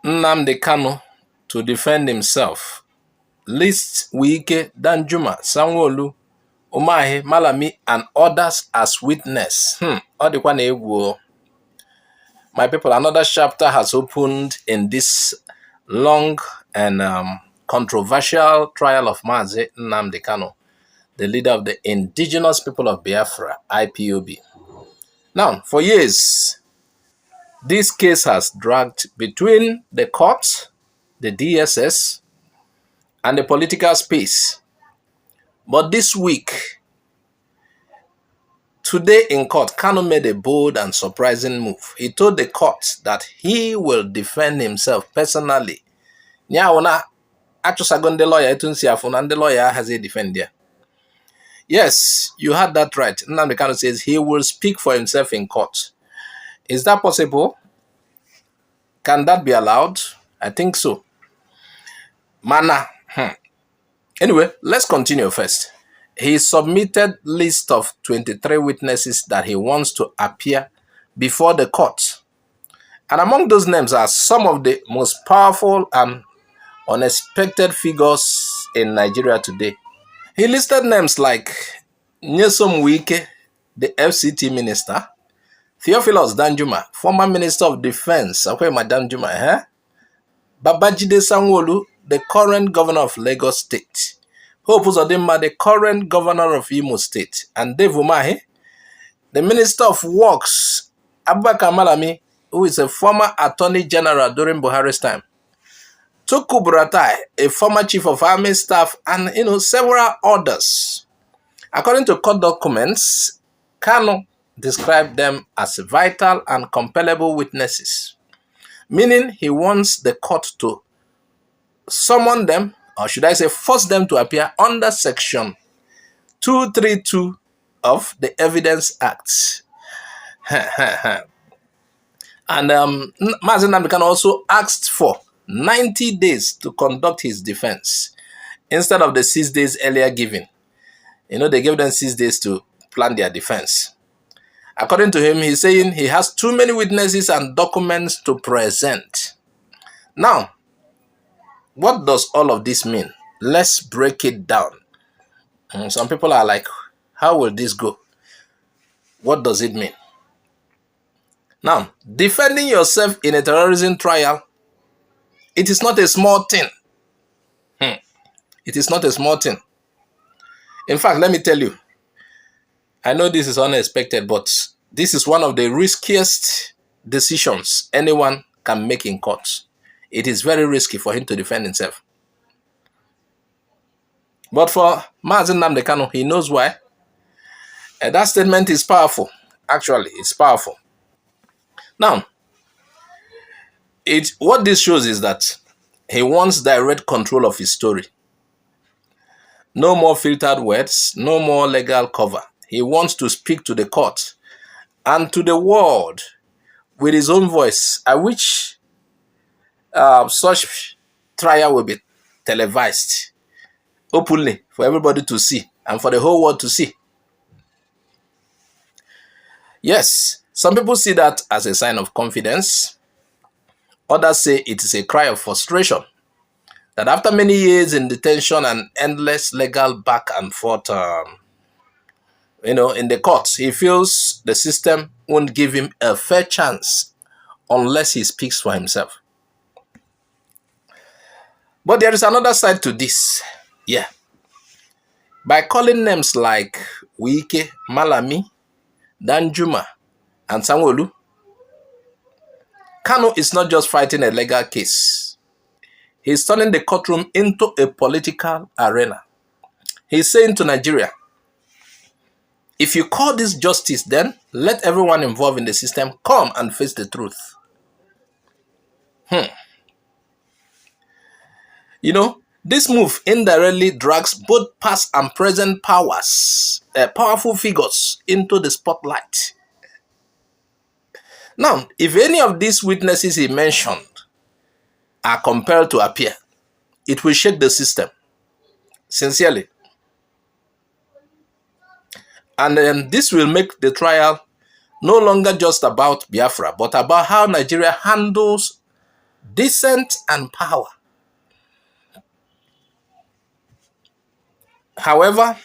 Nnamdi Kanu to defend himself. Lists Wike, Danjuma, Sanwo-Olu, Umahi, Malami, and others as witness. My people, another chapter has opened in this long and controversial trial of Mazi Nnamdi Kanu, the leader of the indigenous people of Biafra, IPOB. Now, for years, this case has dragged between the courts, the DSS, and the political space. But this week, today in court, Kanu made a bold and surprising move. He told the court that he will defend himself personally. Lawyer has a defender. Yes, you heard that right. Nnamdi Kanu says he will speak for himself in court. Is that possible? Can that be allowed? I think so. Anyway, let's continue first. He submitted list of 23 witnesses that he wants to appear before the court. And among those names are some of the most powerful and unexpected figures in Nigeria today. He listed names like Nyesom Wike, the FCT minister, Theophilus Danjuma, former Minister of Defense, Babajide Sanwo-Olu, the current governor of Lagos State, Uzodinma, the current governor of Imo State, and Umahi, the Minister of Works, Abubakar Malami, who is a former Attorney General during Buhari's time, Tukur Buratai, a former Chief of Army Staff, and several others. According to court documents, Kanu described them as vital and compellable witnesses, meaning he wants the court to summon them, or should I say force them to appear under Section 232 of the Evidence Act. And Mazi Nnamdi Kanu also asked for 90 days to conduct his defense instead of the 6 days earlier given. They gave them 6 days to plan their defense. According to him, he's saying he has too many witnesses and documents to present. Now, what does all of this mean? Let's break it down. Some people are like, how will this go? What does it mean? Now, defending yourself in a terrorism trial, it is not a small thing. It is not a small thing. In fact, let me tell you, I know this is unexpected, but this is one of the riskiest decisions anyone can make in court. It is very risky for him to defend himself. But for Mazi Nnamdi Kanu, he knows why. And that statement is powerful. Actually, it's powerful. Now, what this shows is that he wants direct control of his story. No more filtered words, no more legal cover. He wants to speak to the court and to the world with his own voice. I wish such trial will be televised openly for everybody to see and for the whole world to see. Yes, some people see that as a sign of confidence. Others say it is a cry of frustration. That after many years in detention and endless legal back and forth, in the courts, he feels the system won't give him a fair chance unless he speaks for himself. But there is another side to this. Yeah. By calling names like Wike, Malami, Danjuma, and Sanwo-Olu, Kanu is not just fighting a legal case. He's turning the courtroom into a political arena. He's saying to Nigeria, if you call this justice, then let everyone involved in the system come and face the truth. This move indirectly drags both past and present powerful figures into the spotlight. Now, if any of these witnesses he mentioned are compelled to appear, it will shake the system. Sincerely. And then this will make the trial no longer just about Biafra, but about how Nigeria handles decent and power. However,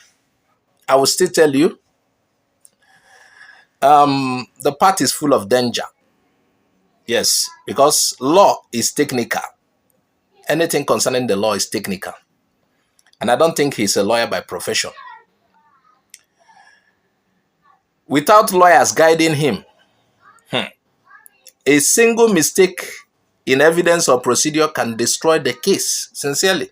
I will still tell you, the path is full of danger. Yes, because law is technical. Anything concerning the law is technical. And I don't think he's a lawyer by profession. Without lawyers guiding him, a single mistake in evidence or procedure can destroy the case, sincerely.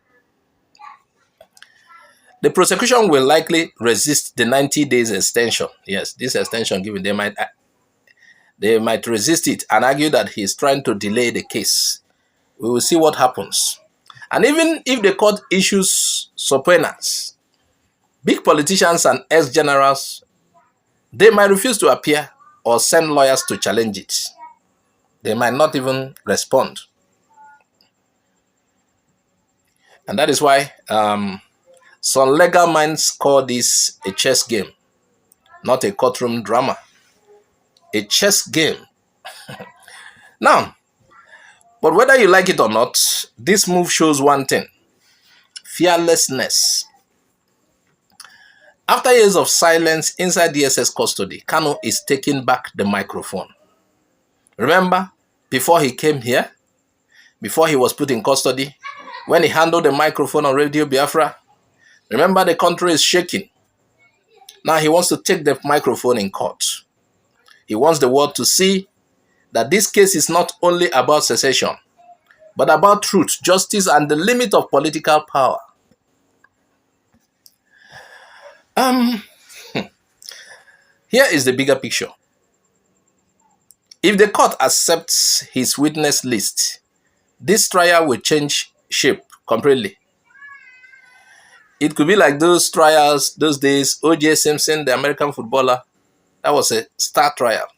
The prosecution will likely resist the 90 days extension. Yes, this extension given, they might resist it and argue that he's trying to delay the case. We will see what happens. And even if the court issues subpoenas, big politicians and ex-generals, they might refuse to appear or send lawyers to challenge it. They might not even respond. And that is why some legal minds call this a chess game, not a courtroom drama. A chess game. Now, but whether you like it or not, this move shows one thing: fearlessness. After years of silence inside DSS custody, Kanu is taking back the microphone. Remember, before he came here, before he was put in custody, when he handled the microphone on Radio Biafra, remember, the country is shaking. Now he wants to take the microphone in court. He wants the world to see that this case is not only about secession, but about truth, justice, and the limit of political power. Here is the bigger picture. If the court accepts his witness list, this trial will change shape completely. It could be like those trials, those days, O.J. Simpson, the American footballer, that was a star trial.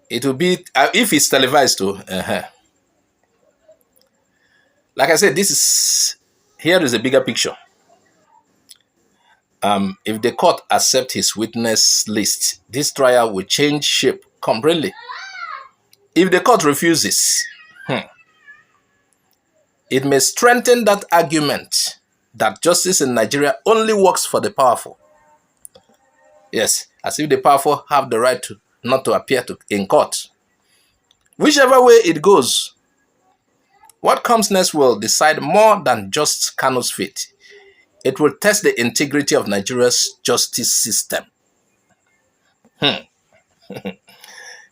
It will be, if it's televised too. Like I said, here is a bigger picture. If the court accepts his witness list, this trial will change shape completely. If the court refuses, it may strengthen that argument that justice in Nigeria only works for the powerful. Yes, as if the powerful have the right not to appear in court. Whichever way it goes, what comes next will decide more than just Kanu's fate. It will test the integrity of Nigeria's justice system.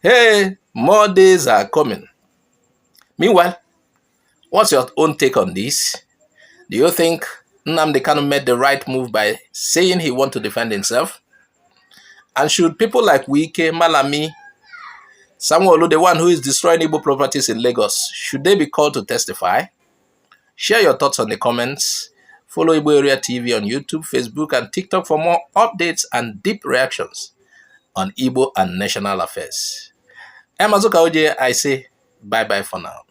Hey, more days are coming. Meanwhile, what's your own take on this? Do you think Nnamdi Kanu made the right move by saying he wants to defend himself? And should people like Wike, Malami, Sanwo-Olu, the one who is destroying Igbo properties in Lagos, should they be called to testify? Share your thoughts on the comments. Follow IGBO AREA TV on YouTube, Facebook, and TikTok for more updates and deep reactions on Igbo and national affairs. I'm Azuka OJ. I say bye-bye for now.